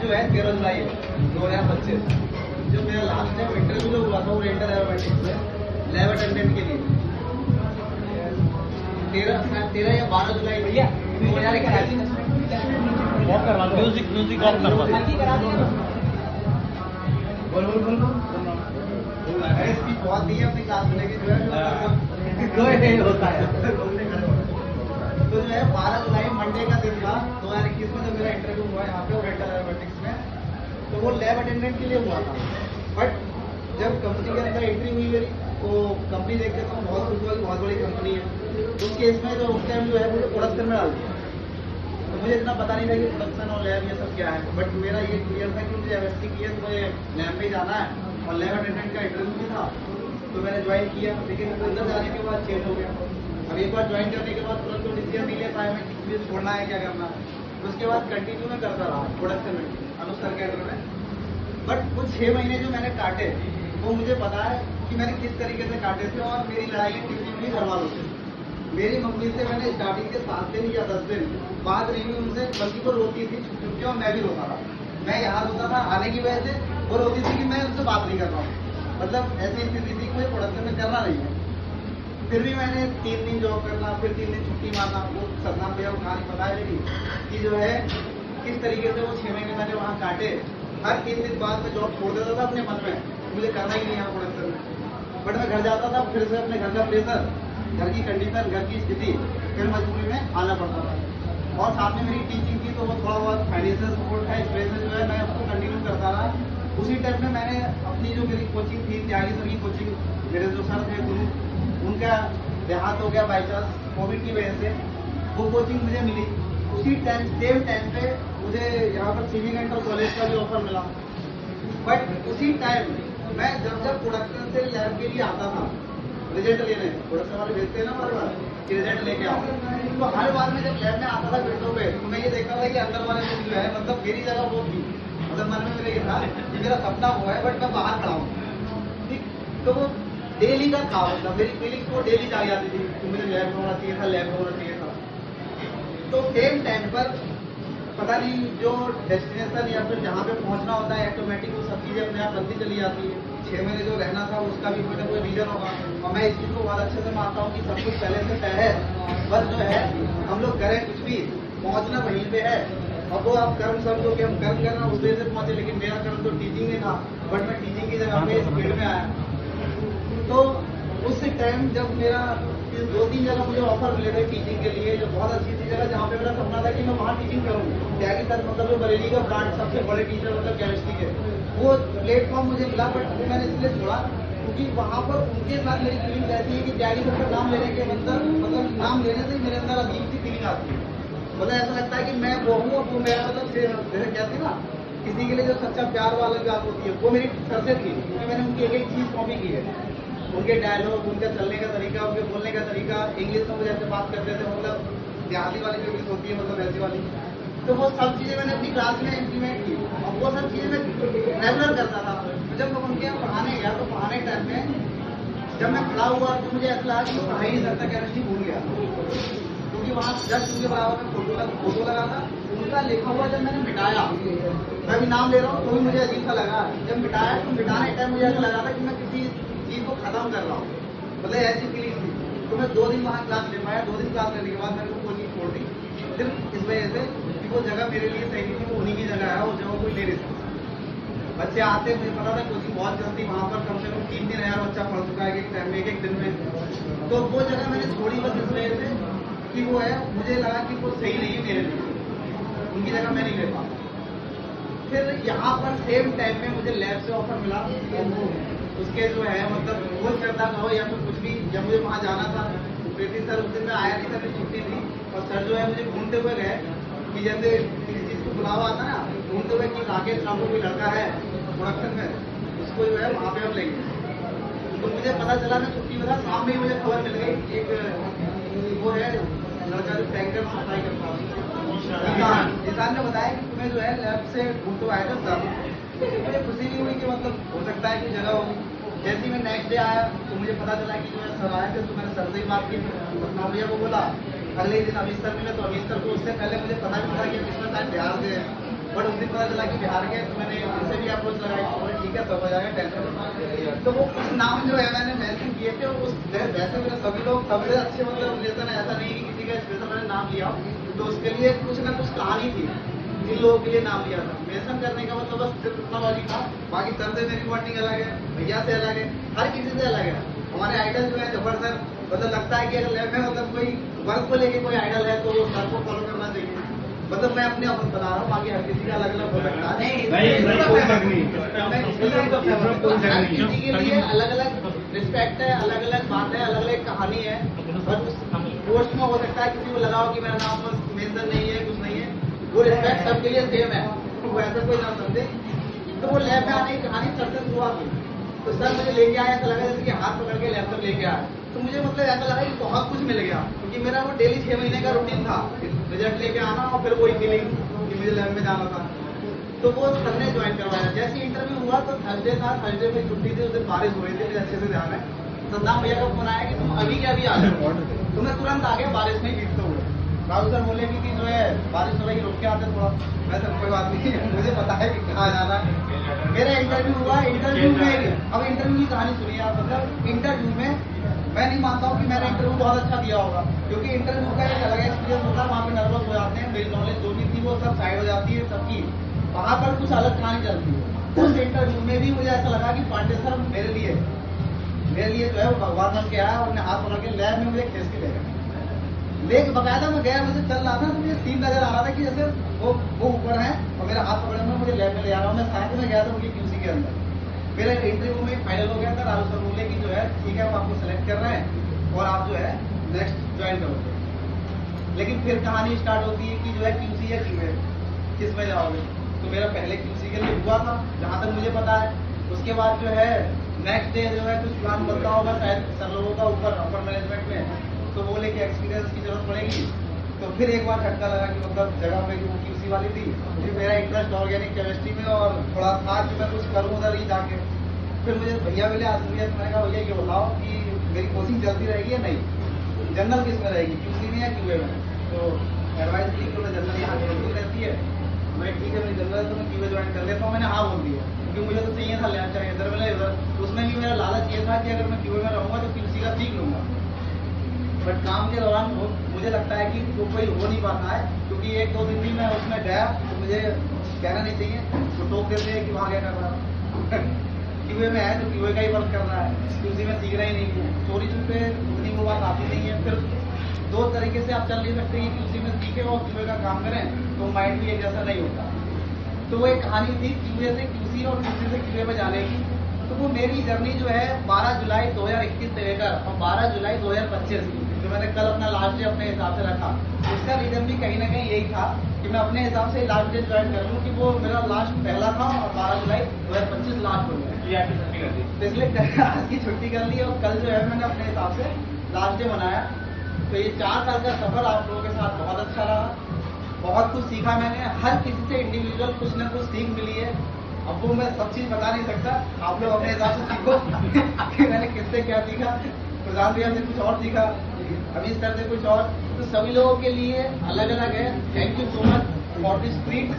जो है 13 जुलाई 2025, जो मेरा लास्ट टाइम इंटरव्यू जो हुआ था वो रेंटल एरोमेटिक्स में लैब अटेंडेंट के लिए 13 या 12 जुलाई भैया म्यूजिक ऑफ करवा इसकी बहुत दी है अपनी क्लास में लेके जो है होता है। तो जो है 12 जुलाई मंडे का दिन था 2021 में जब मेरा इंटरव्यू हुआ यहाँ पे रेंटल एरोमेटिक्स में, तो वो लैब अटेंडेंट के लिए हुआ था। बट जब कंपनी के अंदर एंट्री हुई मेरी तो कंपनी देखते तो बहुत खुश हुआ कि बहुत बड़ी कंपनी है। उस केस में जो उस टाइम जो है मुझे प्रोडक्शन में डाल दिया, तो मुझे इतना पता नहीं था कि प्रोडक्शन और लैब ये सब क्या है। बट मेरा ये क्लियर था कि मुझे एमएससी की है तो मुझे लैब में जाना है और लैब अटेंडेंट का इंटरव्यू भी था, तो मैंने ज्वाइन किया। लेकिन अंदर जाने के बाद चेंज हो गया। अब एक बार ज्वाइन करने के बाद तुरंत तो डिसीजन नहीं ले पाया मैं किस चीज़ छोड़ना है क्या करना है। उसके बाद कंटिन्यू में करता रहा प्रोडक्शन में अनुसार के अंडर में। बट वो 6 महीने जो मैंने काटे वो मुझे पता है कि मैंने किस तरीके से काटे थे और मेरी लड़ाई कितनी हुई घर वालों से। मेरी मम्मी से मैंने स्टार्टिंग के 7 दिन या 10 दिन बात नहीं हुई उनसे, बल्कि वो रोती थी छुप छुप के और मैं भी रोता था। मैं यहाँ रोता था आने की वजह से, वो रोती थी कि मैं उनसे बात नहीं कर रहा हूँ। मतलब ऐसी स्थिति थी कि मुझे प्रोडक्शन में करना नहीं है। फिर भी मैंने 3 दिन जॉब करना, फिर 3 दिन छुट्टी मारना। वो सदनाम भैया को कहानी पता है मेरी कि जो है किस तरीके से वो 6 महीने मैंने वहाँ काटे। हर 3 दिन बाद में जॉब छोड़ देता था अपने मन में, मुझे करना ही नहीं यहाँ प्रोडक्शन में। बट मैं घर जाता था, फिर से अपने घर का प्रेशर, घर की कंडीशन, घर की स्थिति, फिर मजबूरी में आना पड़ता था। और साथ में मेरी टीचिंग की तो वो थोड़ा बहुत फाइनेंशियल सपोर्ट है, इस वजह से जो है मैं उसको कंटिन्यू करता रहा। उसी टाइम में मैंने अपनी जो मेरी कोचिंग थी त्यागी सर की कोचिंग, मेरे जो सर थे गुरु, उनका देहांत हो गया बाई चांस कोविड की वजह से, वो कोचिंग मुझे मिली। उसी टाइम सेम टाइम पे मुझे यहाँ पर सिविल डेंटल कॉलेज का भी ऑफर मिला। बट उसी टाइम मैं जब प्रोडक्शन से लैब के लिए आता था रिजल्ट लेने, प्रोडक्शन वाले भेजते हैं ना बार बार कि रिजल्ट लेके आओ, तो हर बार में जब लैब में आता था विंडो पे तो मैं ये देखता था कि अंदर वाले लोग जो है मतलब मेरी जगह वो थी। मतलब मन में मेरे ये था कि मेरा सपना वो है बट मैं बाहर खड़ा हूँ, ठीक। तो वो डेली का था, मतलब मेरी फीलिंग वो डेली जाग जाती थी कि मुझे लैब में होना चाहिए था, लैब में होना चाहिए था। तो सेम टाइम पर पता नहीं जो डेस्टिनेशन या फिर जहाँ पे पहुँचना होता है ऑटोमेटिक वो सब चीज़ें अपने आप बनती चली जाती है। 6 महीने जो रहना था उसका भी कोई ना कोई रीजन होगा। और मैं इस चीज़ को बहुत अच्छे से मानता हूँ कि सब कुछ पहले से तय है, बस जो है हम लोग करें कुछ भी, पहुँचना वहीं पे है। और वो आप कर्म समझो कि हम कर्म करना उस वजह से पहुँचे, लेकिन मेरा कर्म तो टीचिंग में था। बट मैं टीचिंग की जगह पे इस फील्ड में आया। तो उस टाइम जब मेरा 2-3 जगह मुझे ऑफर मिले थे टीचिंग के लिए, जो बहुत अच्छी थी जगह जहाँ पे मेरा सपना था कि मैं वहाँ टीचिंग करूँ। त्यागी सर मतलब जो बरेली का ब्रांड सबसे बड़े टीचर मतलब केमिस्ट्री के, वो प्लेटफॉर्म मुझे मिला। बट वो मैंने इसलिए छोड़ा क्योंकि वहाँ पर उनके साथ मेरी फीलिंग रहती है कि त्यागी सर का नाम लेने के मतलब नाम लेने से मेरे अंदर अजीब सी फीलिंग आती है। मतलब ऐसा लगता है कि मैं वो हूँ और वो मेरा मतलब जैसे कहती ना किसी के लिए जो सच्चा प्यार वाला बात होती है, वो मेरी सर से थी। क्योंकि मैंने उनकी एक चीज़ कॉपी की है, उनके डायलॉग, उनका चलने का तरीका, उनके बोलने का तरीका, इंग्लिश में मुझे ऐसे बात करते थे, मतलब देहाती वाली जो इंग्लिश होती है मतलब ऐसी वाली। तो वो सब चीज़ें मैंने अपनी क्लास में इम्प्लीमेंट की और वो सब चीज़ें मैं रेगुलर करता था। तो जब मैं उनके यहाँ पढ़ाने गया तो पढ़ाने टाइम में जब मैं खड़ा हुआ तो मुझे ऐसा लगा कि मैं पढ़ा ही नहीं सकता, केमिस्ट्री भूल गया। क्योंकि वहाँ जस्ट उनके बराबर में फोटो लगा था, उनका लिखा हुआ जब मैंने मिटाया, मैं भी नाम ले रहा हूँ तो भी मुझे अजीब सा लगा। जब मिटाया तो मिटाने टाइम मुझे ऐसा लगा था कि मैं किसी चीज़ को खत्म कर रहा हूँ, मतलब ऐसी फीलिंग थी। तो मैं 2 दिन वहाँ क्लास ले पाया। 2 दिन क्लास लेने के बाद मैंने वो कोचिंग छोड़ दी, सिर्फ इस वजह से कि वो जगह मेरे लिए सही नहीं थी। वो उन्हीं की जगह है, वो जगह कोई ले नहीं सकता। बच्चे आते, मुझे पता था कोचिंग बहुत चलती, वहाँ पर कम से कम 3-3 हज़ार बच्चा पढ़ चुका है एक टाइम में, एक दिन में। तो वो जगह मैंने छोड़ी बस इस वजह से कि वो है, मुझे लगा कि वो सही नहीं है मेरे लिए, उनकी जगह मैं नहीं ले पाता। फिर यहाँ पर सेम टाइम में मुझे लैब से ऑफर मिला, उसके जो है मतलब कुछ करता कहो या फिर कुछ भी। जब मुझे वहाँ जाना था प्रीति सर उस दिन में आया नहीं था, मेरी छुट्टी थी। और सर जो है मुझे ढूंढते हुए गए कि जैसे किसी चीज़ को बुलावा आता ना, ढूंढते हुए कि राकेश नाम कोई लड़का है प्रोडक्शन में, उसको जो है वहाँ पे हम लेंगे। तो मुझे पता चला, मैं छुट्टी में था, शाम में ही मुझे खबर मिल गई। एक वो है लड़का जो टैंकर सफाई करता है, निशान ने बताया कि तुम्हें जो है लैब से ढूंढते आए थे सर। मुझे खुशी नहीं हुई कि मतलब हो सकता है कि जगह होगी। जैसे ही मैं नेक्स्ट डे आया तो मुझे पता चला कि जो है सर आए थे, तो मैंने सर से ही बात की, सतनाम भैया को बोला। अगले दिन अमित सर मिले, तो अमित सर को उससे पहले मुझे पता भी था कि पिछले टाइम बिहार गए, बट उस दिन पता चला कि बिहार के, तो मैंने उनसे भी अप्रोच लगाई, बोले ठीक है सब हो जाएगा, टेंशन। तो वो कुछ नाम जो है मैंने मेंशन किए थे, उस वैसे मेरे सभी लोग सबसे अच्छे मतलब रिलेशन है, ऐसा नहीं कि किसी का स्पेशल मैंने नाम लिया, तो उसके लिए कुछ ना कुछ कहानी थी, इन लोगों के लिए नाम लिया था। मेंशन करने का मतलब बस सिर्फ इतना लॉजिक था, बाकी सर से मेरी बॉन्डिंग अलग है, भैया से अलग है, हर किसी से अलग है। हमारे आइडल जो है जबर सर, मतलब लगता है कि अगर लैब में मतलब कोई वर्क को लेके कोई आइडल है तो वो सर को फॉलो करना चाहिए। मतलब मैं अपने आप बता रहा हूँ, बाकी हर किसी का अलग अलग हो सकता है, हर किसी के लिए अलग अलग रिस्पेक्ट है, अलग अलग बात है, अलग अलग कहानी है। और उस पोस्ट में हो सकता है किसी को लगाओ कि मेरा नाम मेंशन नहीं है, कुछ नहीं है, वो रिस्पेक्ट सबके लिए सेम है, वो ऐसा कोई ना समझे। तो वो लैब में आने की कहानी सक्सेस हुआ थी, तो सर मुझे लेके आया, ऐसा लगा जैसे कि हाथ पकड़ के लैब तक लेके आया, तो मुझे मतलब ऐसा लगा कि बहुत कुछ मिल गया, क्योंकि मेरा वो डेली 6 महीने का रूटीन था, रिजल्ट लेके आना और फिर वही फीलिंग कि मुझे लैब में जाना था। तो वो सर ने ज्वाइन करवाया। जैसे इंटरव्यू हुआ तो थर्सडे था, थर्सडे में छुट्टी थी, उस दिन बारिश हो रही थी, मुझे अच्छे से ध्यान है। सद्दाम भैया का फोन आया कि तुम अभी के अभी आ जाओ, तो मैं तुरंत आ गया बारिश में भीगते हुए। राहुल सर बोले कि जो है बारिश हो रही, रुक के आते थोड़ा। मैं सर कोई बात नहीं, मुझे पता है कि कहाँ जाना है। मेरा इंटरव्यू हुआ, इंटरव्यू में अब इंटरव्यू की कहानी सुनिए आप। मतलब इंटरव्यू में मैं नहीं मानता हूँ कि मैंने इंटरव्यू बहुत अच्छा दिया होगा, क्योंकि इंटरव्यू का एक अलग एक्सपीरियंस होता है, वहाँ पे नर्वस हो जाते हैं, मेरी नॉलेज जो भी थी वो सब साइड हो जाती है सबकी, वहाँ पर कुछ अलग कहानी चलती है। उस इंटरव्यू में भी मुझे ऐसा लगा कि पांडे सर मेरे लिए जो है वो भगवान बन के आया, उन्हें हाथ पकड़ के लैब में मुझे खींच के ले गया। लेक बकायदा मैं गया, मुझे चल रहा था तो मुझे सीन नजर आ रहा था कि जैसे वो ऊपर है और मेरा हाथ पकड़े में मुझे लैब में ले जा रहा हूँ। मैं साथ में गया था उनकी क्यूसी के अंदर। मेरा इंटरव्यू में फाइनल हो गया था, राहुल सर बोले कि जो है ठीक है वो आपको सेलेक्ट कर रहे हैं और आप जो है नेक्स्ट ज्वाइन करोगे। लेकिन फिर कहानी स्टार्ट होती है कि जो है क्यूसी या क्यूए किस में जाओगे। तो मेरा पहले क्यूसी के लिए हुआ था जहाँ तक मुझे पता है। उसके बाद जो है नेक्स्ट डे जो है कुछ प्लान बनता होगा शायद सर लोगों का ऊपर अपर मैनेजमेंट में, तो बोले कि एक्सपीरियंस की जरूरत पड़ेगी। तो फिर एक बार झटका लगा कि मतलब जगह पे वो क्यूसी वाली थी, फिर मेरा इंटरेस्ट ऑर्गेनिक केमिस्ट्री में और थोड़ा था कि मैं कुछ करूँ उधर ही जाके। फिर मुझे भैया मिले आसमियत, मैंने कहा भैया ये बताओ कि मेरी कोचिंग चलती रहेगी या नहीं, जनरल किस में रहेगी, क्यूसी में या क्यूए में। तो एडवाइस दी कि मैं जनरल यहाँ चलती रहती है। मैं ठीक है मेरी जनरल तो मैं क्यूए ज्वाइन कर लेता हूँ। मैंने हाँ बोल दिया, क्योंकि मुझे तो चाहिए था लैब, चाहे इधर मिले इधर। उसमें भी मेरा लालच ये था कि अगर मैं क्यूए में रहूँगा तो क्यूसी का सीख लूँगा। बट काम के दौरान मुझे लगता है कि वो कोई हो नहीं पाता है, क्योंकि 1-2 दिन भी मैं उसमें गया तो मुझे कहना नहीं चाहिए, तो टोक देते हैं कि वहाँ क्या कर रहा है। क्यूए में है तो क्यूए का ही वर्क कर रहा है, क्यूसी में सीख रहा ही नहीं है। चोरी छुपे उतनी वो बात आती नहीं है। फिर 2 तरीके से आप चल नहीं सकते कि क्यूसी में सीखे और क्यूए का काम करें, तो माइंड भी एक जैसा नहीं होता। तो वो एक कहानी थी क्यूए से क्यूसी और क्यूसी से क्यूए में जाने की। तो वो मेरी जर्नी जो है 12 जुलाई 2021 से लेकर और 12 जुलाई 2025 जो मैंने कल अपना लास्ट डे अपने हिसाब से रखा, उसका रीजन भी कहीं ना कहीं यही था कि मैं अपने हिसाब से लास्ट डे ज्वाइन कर लूँ, कि वो मेरा लास्ट पहला था और 12 जुलाई 2025 लास्ट हो गया। तो इसलिए आज की छुट्टी कर ली और कल जो है मैंने अपने हिसाब से लास्ट डे मनाया। तो ये 4 साल का सफर आप लोगों के साथ बहुत अच्छा रहा, बहुत कुछ सीखा मैंने। हर किसी से इंडिविजुअल कुछ ना कुछ सीख मिली है। अब वो मैं सब चीज बता नहीं सकता, आप लोग अपने हिसाब से सीखो कि मैंने किससे क्या सीखा। प्रधान भैया से कुछ और सीखा, अभी सर से कुछ और, तो सभी लोगों के लिए अलग अलग है। Thank you so much for this treat.